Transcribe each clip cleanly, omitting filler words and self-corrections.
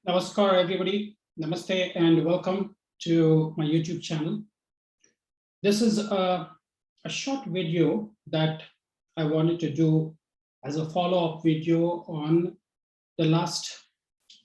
Namaskar, everybody. Namaste and welcome to my YouTube channel. This is a short video that I wanted to do as a follow-up video on the last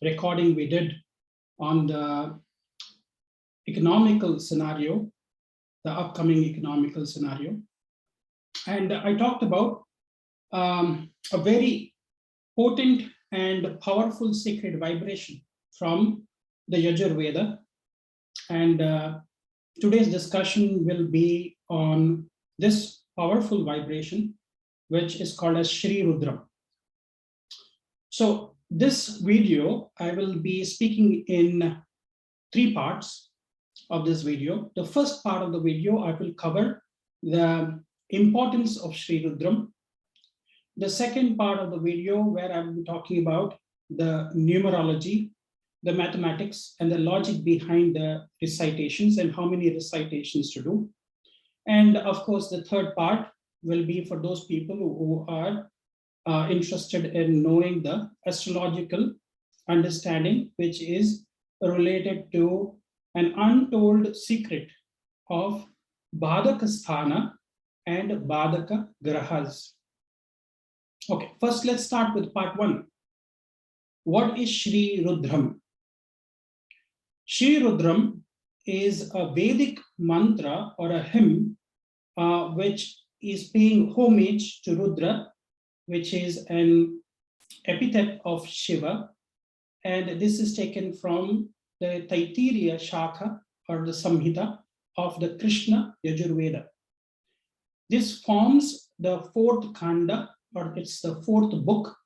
recording we did on the economical scenario, the upcoming economical scenario. And I talked about a very potent and powerful sacred vibration from the Yajurveda. And today's discussion will be on this powerful vibration, which is called as Sri Rudram. So this video, I will be speaking in three parts of this video. The first part of the video, I will cover the importance of Sri Rudram. The second part of the video, where I will be talking about the numerology, the mathematics, and the logic behind the recitations and how many recitations to do. And of course, the third part will be for those people who are interested in knowing the astrological understanding, which is related to an untold secret of Bhadhaka Sthana and Bhadhaka Grahas. Okay, first let's start with part one. What is Sri Rudram? Sri Rudram is a Vedic mantra or a hymn which is paying homage to Rudra, which is an epithet of Shiva. And this is taken from the Taittiriya Shaka or the Samhita of the Krishna Yajurveda. This forms the fourth kanda, or it's the fourth book,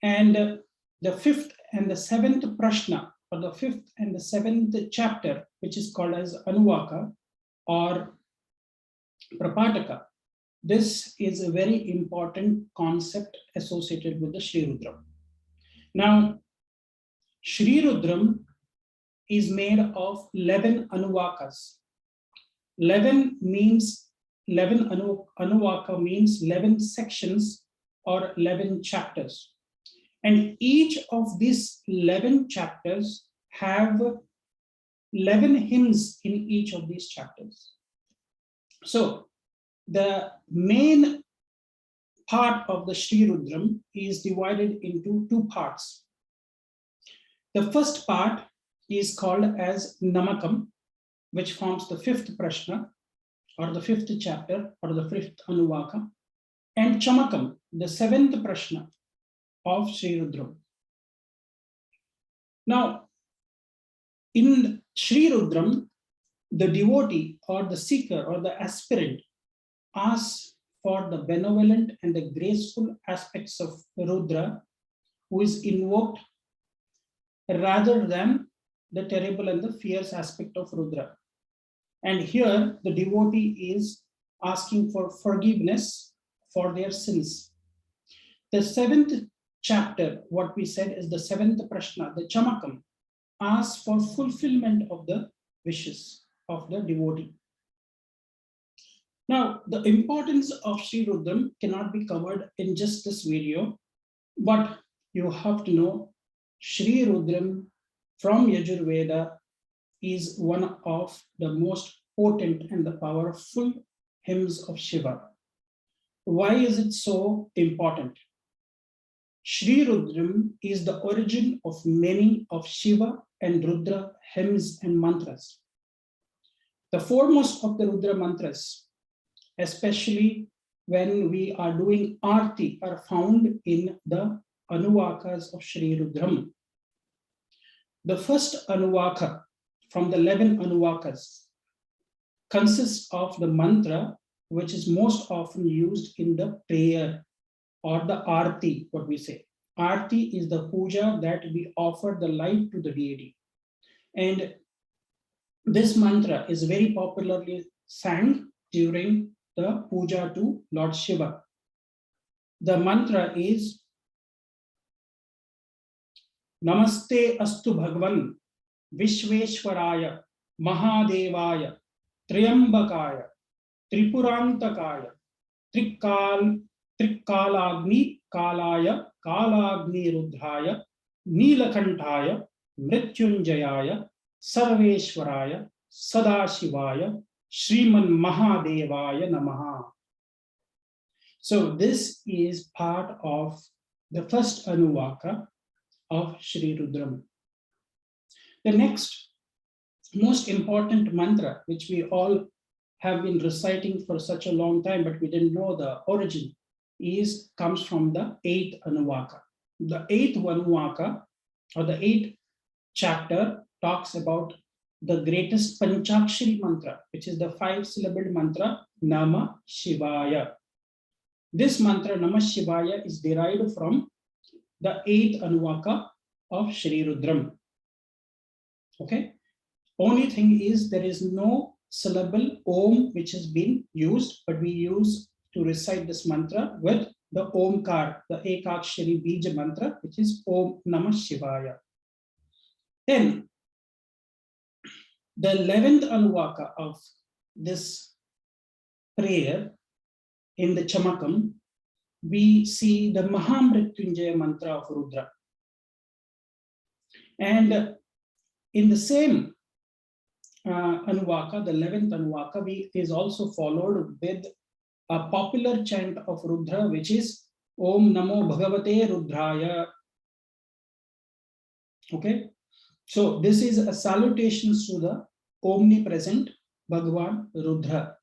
and the fifth and the seventh prashna, or the fifth and the seventh chapter, which is called as Anuvaka or Prapataka. This is a very important concept associated with the Sri Rudram. Now, Sri Rudram is made of 11 Anuvakas. 11 means 11 Anuvaka means 11 sections or 11 chapters. And each of these 11 chapters have 11 hymns in each of these chapters. So the main part of the Sri Rudram is divided into two parts. The first part is called as Namakam, which forms the fifth prashna, or the fifth chapter, or the fifth Anuvaka, and Chamakam, the seventh prashna of Sri Rudram. Now, in Sri Rudram, the devotee or the seeker or the aspirant asks for the benevolent and the graceful aspects of Rudra, who is invoked, rather than the terrible and the fierce aspect of Rudra. And here the devotee is asking for forgiveness for their sins. The seventh chapter, what we said is the seventh prashna, the Chamakam, asks for fulfillment of the wishes of the devotee. Now, the importance of Sri Rudram cannot be covered in just this video, but you have to know Sri Rudram from Yajurveda is one of the most potent and the powerful hymns of Shiva. Why is it so important? Sri Rudram is the origin of many of Shiva and Rudra hymns and mantras. The foremost of the Rudra mantras, especially when we are doing Arti, are found in the Anuvakas of Sri Rudram. The first Anuvaka from the 11 Anuvakas consists of the mantra which is most often used in the prayer or the Arti, what we say. Arti is the puja that we offer the light to the deity. And this mantra is very popularly sang during the puja to Lord Shiva. The mantra is Namaste Astu Bhagwan Vishveshwaraya Mahadevaya Triambakaya Tripurantakaya Trikalagni, Kalaya, Kalagni Rudraya, Neelakantaya, Nilakantaya, Nilakantaya, Nilakantaya, Nilakantaya, Nilakantaya, Nilakantaya, Nilakantaya, Nilakantaya, Nilakantaya, Nilakantaya, Nilakantaya, Nilakantaya, Nilakantaya, Nilakantaya, Nilakantaya, Nilakantaya, Mrityunjayaya, Sarveshwaraya, Sadashivaya, Sriman Mahadevaya Namaha. So this is part of the first Anuvaka of Sri Rudram. The next most important mantra, which we all have been reciting for such a long time, but we didn't know the origin, comes from the 8th Anuvaka. The 8th Anuvaka, or the 8th chapter, talks about the greatest Panchakshari mantra, which is the 5-syllabled mantra, Nama Shivaya. This mantra, Nama Shivaya, is derived from the 8th Anuvaka of Sri Rudram. Okay. Only thing is there is no syllable Om which has been used, but we use to recite this mantra with the Omkar, the Ekakshari Bija mantra, which is Om Namah Shivaya. Then the 11th Anuvaka of this prayer in the Chamakam, we see the Mahamrityunjaya mantra of Rudra. And in the same Anuvaka, the 11th Anuvaka, is also followed with a popular chant of Rudra, which is Om Namo Bhagavate Rudraya. Okay, so this is a salutation to the omnipresent Bhagavan Rudra.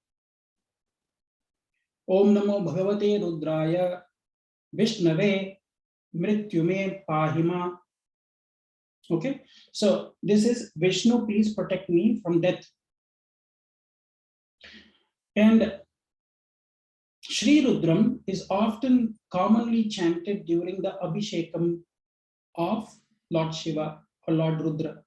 Om Namo Bhagavate Rudraya Vishnave Mrityume Pahima. Okay, so this is Vishnu, please protect me from death. And Sri Rudram is often commonly chanted during the Abhishekam of Lord Shiva or Lord Rudra.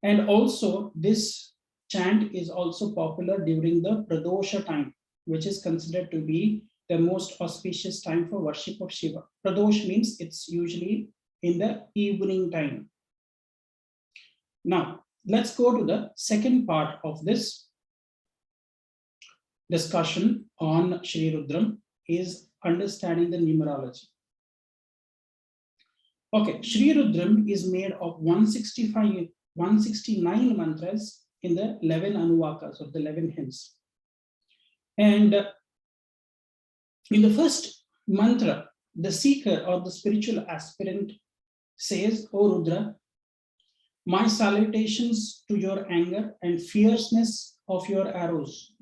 And also this chant is also popular during the Pradosha time, which is considered to be the most auspicious time for worship of Shiva. Pradosh means it's usually in the evening time. Now, let's go to the second part of this discussion on Sri Rudram, is understanding the numerology. Okay, Sri Rudram is made of 169 mantras in the 11 Anuvakas of the 11 hymns. And in the first mantra, the seeker or the spiritual aspirant says, O Rudra, my salutations to your anger and fierceness of your arrows.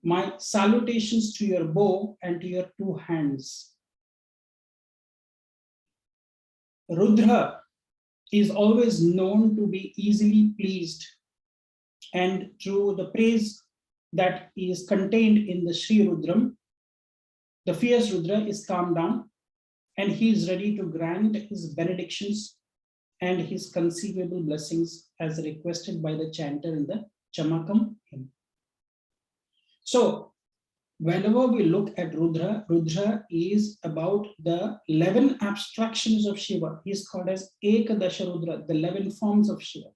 My salutations to your bow and to your 2 hands. Rudra is always known to be easily pleased, and through the praise that is contained in the Sri Rudram, the fierce Rudra is calmed down and he is ready to grant his benedictions and his conceivable blessings as requested by the chanter in the Chamakam hymn. So whenever we look at Rudra, Rudra is about the 11 abstractions of Shiva. He is called as Ekadasa Rudra, the 11 forms of Shiva.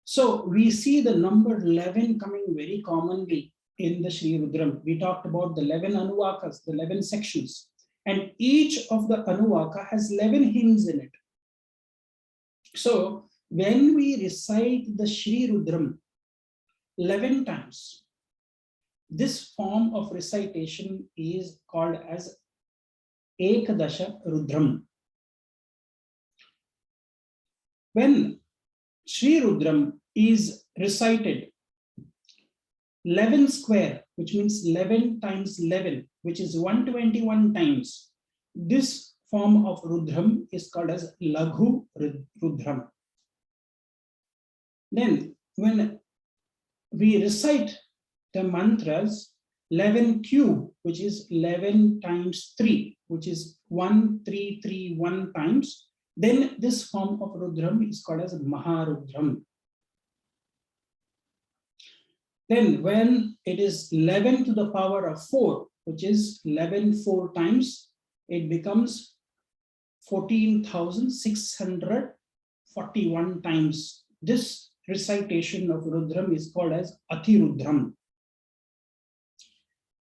So we see the number 11 coming very commonly in the Sri Rudram. We talked about the 11 Anuvakas, the 11 sections, and each of the Anuvaka has 11 hymns in it. So when we recite the Sri Rudram 11 times, this form of recitation is called as Ekadasa Rudram. When Sri Rudram is recited 11 square, which means 11 times 11, which is 121 times, this form of Rudram is called as Laghu Rudram. Then when we recite the mantras 11 cube, which is 11 times 3, which is 1331 times, then this form of Rudram is called as Maha Rudram. Then when it is 11 to the power of 4, which is 11 4 times, it becomes 14,641 times. This recitation of Rudram is called as Ati Rudram.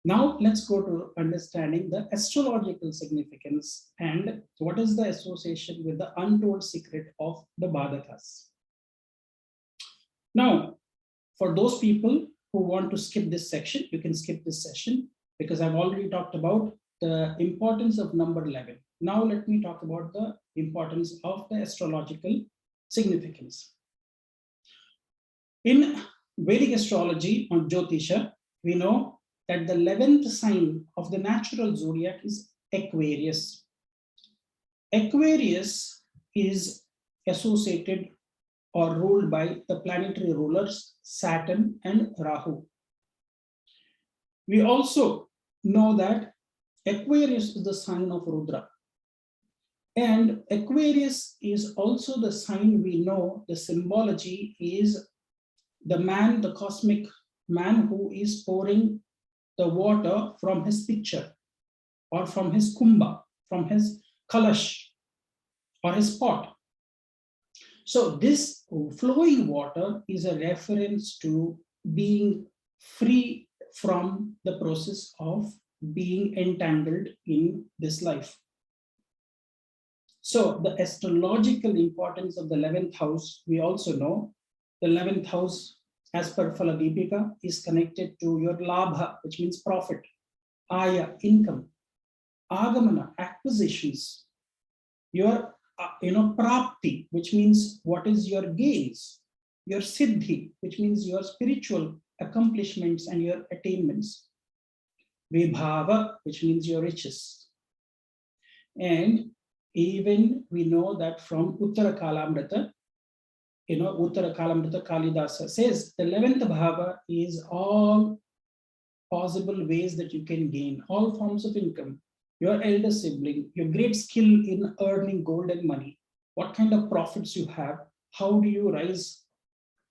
Now let's go to understanding the astrological significance and what is the association with the untold secret of the Bhadhakas. Now, for those people who want to skip this section, you can skip this session because I've already talked about the importance of number 11. Now let me talk about the importance of the astrological significance. In Vedic astrology on Jyotisha, we know that the 11th sign of the natural zodiac is Aquarius. Aquarius is associated or ruled by the planetary rulers Saturn and Rahu. We also know that Aquarius is the sign of Rudra. And Aquarius is also the sign we know the symbology is the man, the cosmic man who is pouring the water from his pitcher or from his kumbha, from his kalash or his pot. So this flowing water is a reference to being free from the process of being entangled in this life. So the astrological importance of the 11th house, we also know the 11th house as per Phaladipika is connected to your labha, which means profit, aya, income, agamana, acquisitions, your prapti, which means what is your gains, your siddhi, which means your spiritual accomplishments and your attainments, vibhava, which means your riches. And even we know that from Uttara Kalamrita, Uttara Kalamrita Kalidasa says the 11th bhava is all possible ways that you can gain, all forms of income, your elder sibling, your great skill in earning gold and money, what kind of profits you have, how do you rise,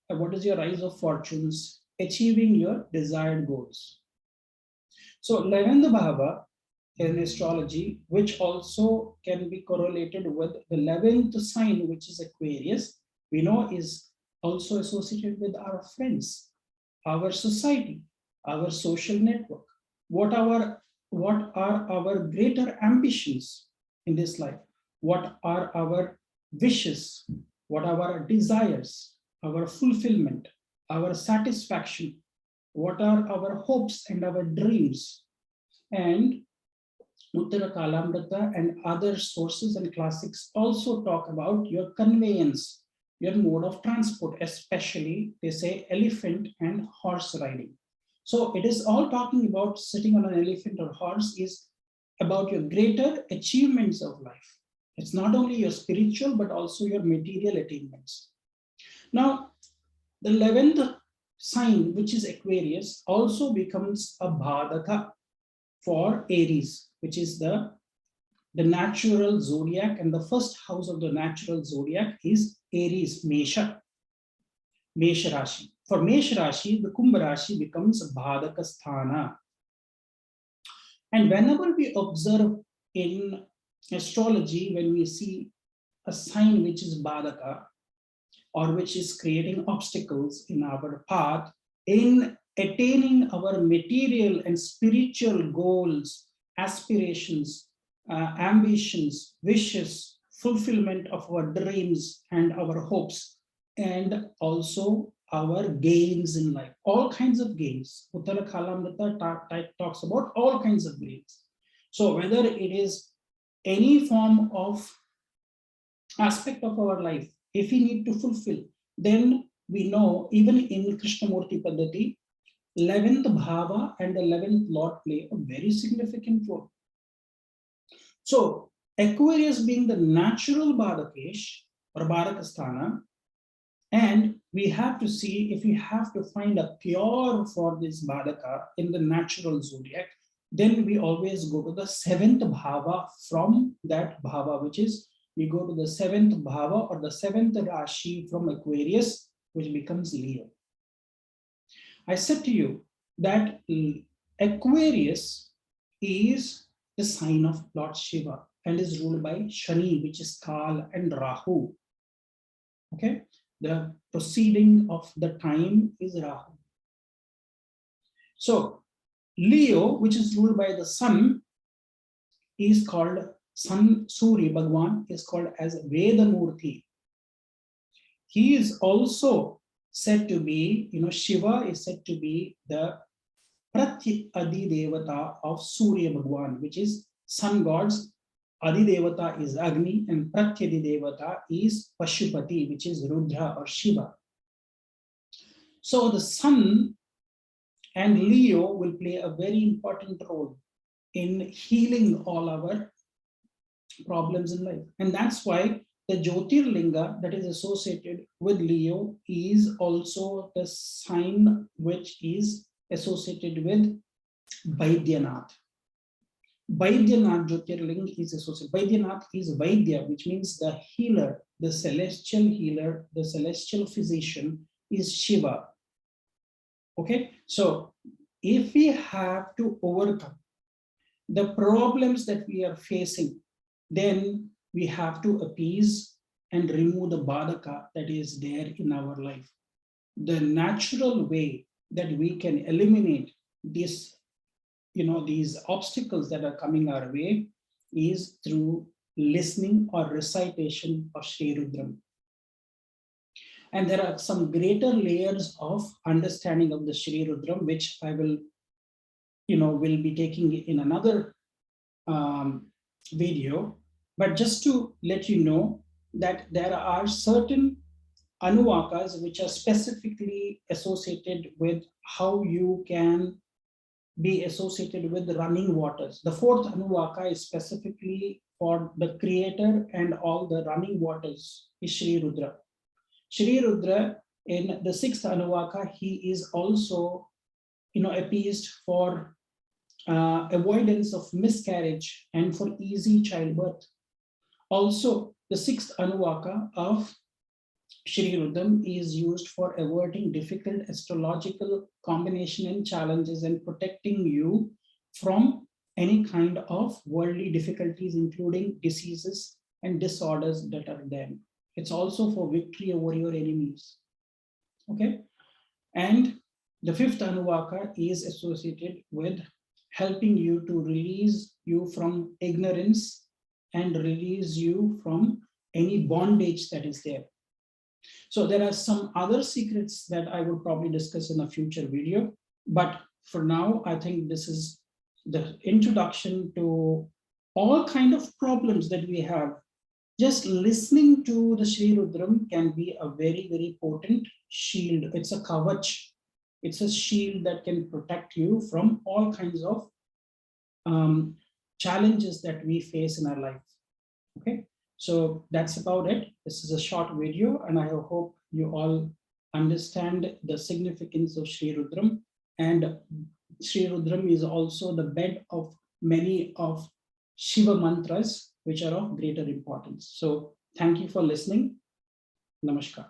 what is your rise of fortunes, achieving your desired goals. So 11th bhava in astrology, which also can be correlated with the 11th sign, which is Aquarius, we know is also associated with our friends, our society, our social network, what are our greater ambitions in this life, what are our wishes, what are our desires, our fulfillment, our satisfaction, what are our hopes and our dreams. And Uttara Kalamrita and other sources and classics also talk about your conveyance, your mode of transport, especially they say elephant and horse riding. So it is all talking about sitting on an elephant or horse is about your greater achievements of life. It's not only your spiritual, but also your material attainments. Now, the 11th sign, which is Aquarius, also becomes a Bhadaka for Aries, which is the natural zodiac, and the first house of the natural zodiac is Aries, Mesha Rashi. For Mesha Rashi, the Kumbha Rashi becomes Bhadhaka Sthana. And whenever we observe in astrology, when we see a sign which is Bhadaka or which is creating obstacles in our path, in attaining our material and spiritual goals, aspirations, ambitions, wishes, fulfillment of our dreams and our hopes, and also our gains in life, all kinds of gains. Uttara Kalamrita talks about all kinds of gains. So whether it is any form of aspect of our life, if we need to fulfill, then we know even in Krishnamurti Paddhati, 11th bhava and 11th lord play a very significant role. So Aquarius being the natural Bhadakesh or Bhadhaka Sthana, and we have to see if we have to find a cure for this Bhadaka in the natural zodiac, then we always go to the 7th bhava from that bhava, which is we go to the 7th bhava or the 7th Rashi from Aquarius, which becomes Leo. I said to you that Aquarius is the sign of Lord Shiva and is ruled by Shani, which is Kal and Rahu. Okay, the proceeding of the time is Rahu. So Leo, which is ruled by the sun, is called Sun Surya Bhagwan, is called as Vedamurti. He is also said to be, Shiva is said to be the Pratyadi Devata of Surya Bhagwan, which is sun gods. Adi Devata is Agni and Pratyadi Devata is Pashupati, which is Rudra or Shiva. So the sun and Leo will play a very important role in healing all our problems in life. And that's why the Jyotirlinga that is associated with Leo is also the sign which is associated with Vaidyanath. Vaidyanath Jyotirling is associated. Vaidyanath is Vaidya, which means the healer, the celestial healer, the celestial physician is Shiva. Okay, so if we have to overcome the problems that we are facing, then we have to appease and remove the Bhadhaka that is there in our life. The natural way that we can eliminate this, these obstacles that are coming our way is through listening or recitation of Sri Rudram. And there are some greater layers of understanding of the Sri Rudram, which I will, will be taking in another video. But just to let you know that there are certain anuvakas which are specifically associated with how you can be associated with the running waters. The fourth anuvaka is specifically for the creator and all the running waters is Sri Rudra. Sri Rudra in the sixth anuvaka, he is also, appeased for avoidance of miscarriage and for easy childbirth. Also, the sixth anuvaka of Sri Rudram is used for averting difficult astrological combination and challenges and protecting you from any kind of worldly difficulties, including diseases and disorders that are there. It's also for victory over your enemies. Okay, and the fifth anuvaka is associated with helping you to release you from ignorance and release you from any bondage that is there. So there are some other secrets that I will probably discuss in a future video, but for now, I think this is the introduction to all kind of problems that we have. Just listening to the Sri Rudram can be a very, very potent shield. It's a kavach. It's a shield that can protect you from all kinds of challenges that we face in our life. Okay, so that's about it. This is a short video, and I hope you all understand the significance of Sri Rudram. And Sri Rudram is also the bed of many of Shiva mantras, which are of greater importance. So thank you for listening. Namaskar.